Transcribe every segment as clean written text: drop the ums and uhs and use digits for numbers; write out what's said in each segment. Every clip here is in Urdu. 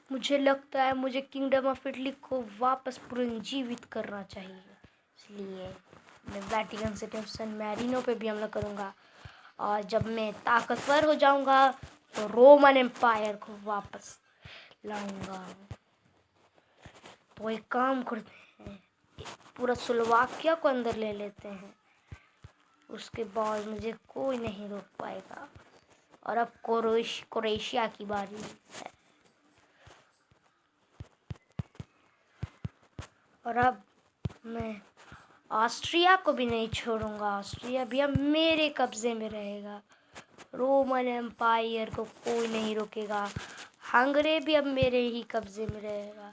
مجھے لگتا ہے مجھے کنگڈم آف اٹلی کو واپس پرنجیوت کرنا چاہیے، اس لیے میں Vatican city of San Marino پہ بھی حملہ کروں گا، اور جب میں طاقتور ہو جاؤں گا تو رومن امپائر کو واپس لاؤں گا۔ تو ایک کام کرتے ہیں، پورا سلوواکیہ کو اندر لے لیتے ہیں، اس کے بعد مجھے کوئی نہیں روک پائے گا۔ اور اب کروشیا کی باری ہے، اور اب میں آسٹریا کو بھی نہیں چھوڑوں گا، آسٹریا بھی اب میرے قبضے میں رہے گا، رومن امپائر کو کوئی نہیں روکے گا۔ ہنگری بھی اب میرے ہی قبضے میں رہے گا،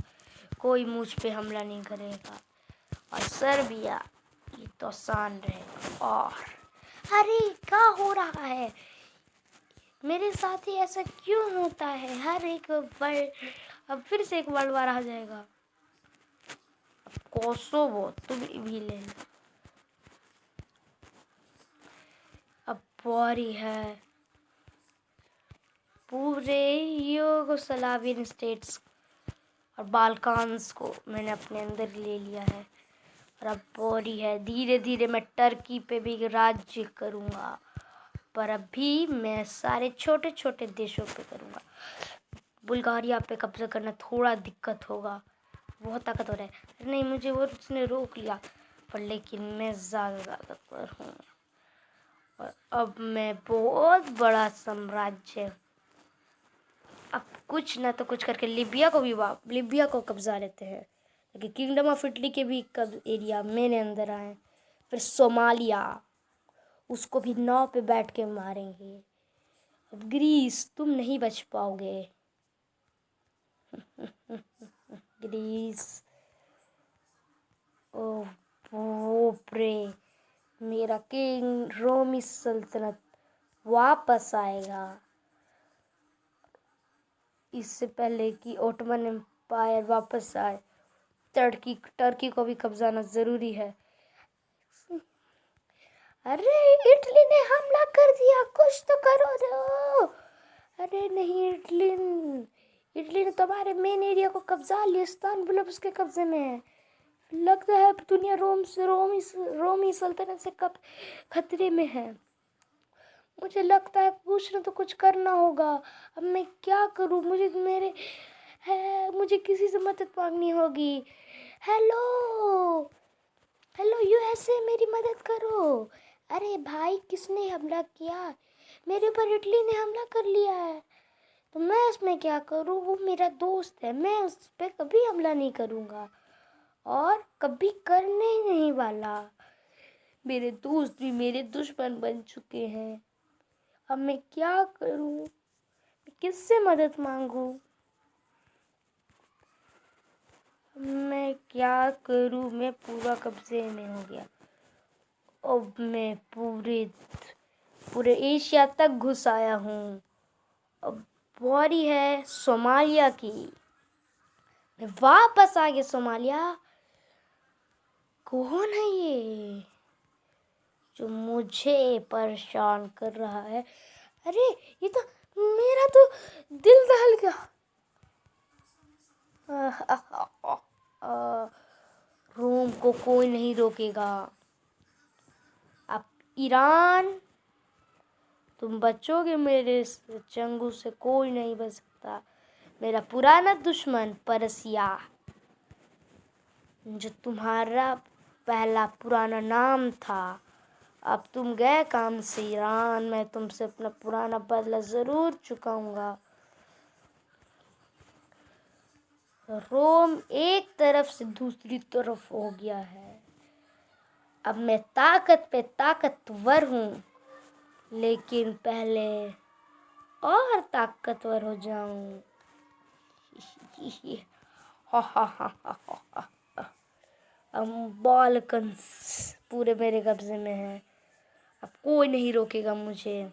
کوئی مجھ پہ حملہ نہیں کرے گا۔ اور سربیا، یہ تو آسان رہے گا۔ اور ارے کیا ہو رہا ہے میرے ساتھ ہی؟ ایسا کیوں ہوتا ہے؟ ہر ایک اب پھر سے ایک ورلڈ وار آ جائے گا۔ کوسوو تم بھی لے لو۔ اب باری ہے پورے یوگوسلاوین اسٹیٹس اور بالکانس کو میں نے اپنے اندر لے لیا ہے، اور اب باری ہے دھیرے دھیرے میں ٹرکی پہ بھی راج کروں گا، پر ابھی میں سارے چھوٹے چھوٹے دیشوں پہ کروں گا۔ بلغاریہ پہ قبضہ کرنا تھوڑا دقت ہوگا، بہت طاقتور ہے۔ نہیں، مجھے وہ اس نے روک لیا، پر لیکن میں زیادہ طاقتور ہوں، اور اب میں بہت بڑا سامراجیہ، اب کچھ نہ تو کچھ کر کے لیبیا کو قبضہ لیتے ہیں، لیکن کنگڈم آف اٹلی کے بھی ایریا میرے اندر آئے۔ پھر صومالیہ، اس کو بھی ناؤ پہ بیٹھ کے ماریں گے۔ اب گریس، تم نہیں بچ پاؤ گے۔ گریس، او باپرے، میرا کنگ رومی سلطنت واپس آئے گا، اس سے پہلے کہ اوٹمن امپائر واپس آئے۔ ٹرکی کو بھی قبضانا ضروری ہے۔ ارے اٹلی نے حملہ کر دیا، کچھ تو کرو دو۔ ارے نہیں، اٹلی نے تمہارے مین ایریا کو قبضہ لیا، استنبول اب اس کے قبضے میں ہے۔ لگتا ہے دنیا رومی سلطنت سے خطرے میں ہے۔ مجھے لگتا ہے کچھ نہ تو کچھ کرنا ہوگا، اب میں کیا کروں؟ مجھے کسی سے مدد مانگنی ہوگی۔ ہیلو یو ایس اے، میری مدد کرو۔ ارے بھائی، کس نے حملہ کیا؟ میرے اوپر اٹلی نے حملہ کر لیا ہے، تو میں اس میں کیا کروں؟ وہ میرا دوست ہے، میں اس پہ کبھی حملہ نہیں کروں گا، اور کبھی کرنے ہی نہیں والا۔ میرے دوست بھی میرے دشمن بن چکے ہیں، اب میں کیا کروں؟ میں کس سے مدد مانگوں؟ میں کیا کروں؟ میں پورا قبضے میں ہو گیا، اب میں پورے ایشیا تک گھس آیا ہوں۔ اب باری ہے صومالیہ کی، میں واپس آ گیا صومالیہ۔ کون ہے یہ جو مجھے پریشان کر رہا ہے؟ ارے یہ تو میرا تو دل دہل گیا۔ روم کو کوئی نہیں روکے گا۔ اب ایران، تم بچو گے میرے چنگل سے، کوئی نہیں بچ سکتا۔ میرا پرانا دشمن پرسیا، جو تمہارا پہلا پرانا نام تھا، اب تم گئے کام سے ایران، میں تم سے اپنا پرانا بدلہ ضرور چکاؤں گا۔ روم ایک طرف سے دوسری طرف ہو گیا ہے، اب میں طاقت پہ طاقتور ہوں، لیکن پہلے اور طاقتور ہو جاؤں۔ اب بالکنس پورے میرے قبضے میں ہے، اب کوئی نہیں روکے گا مجھے۔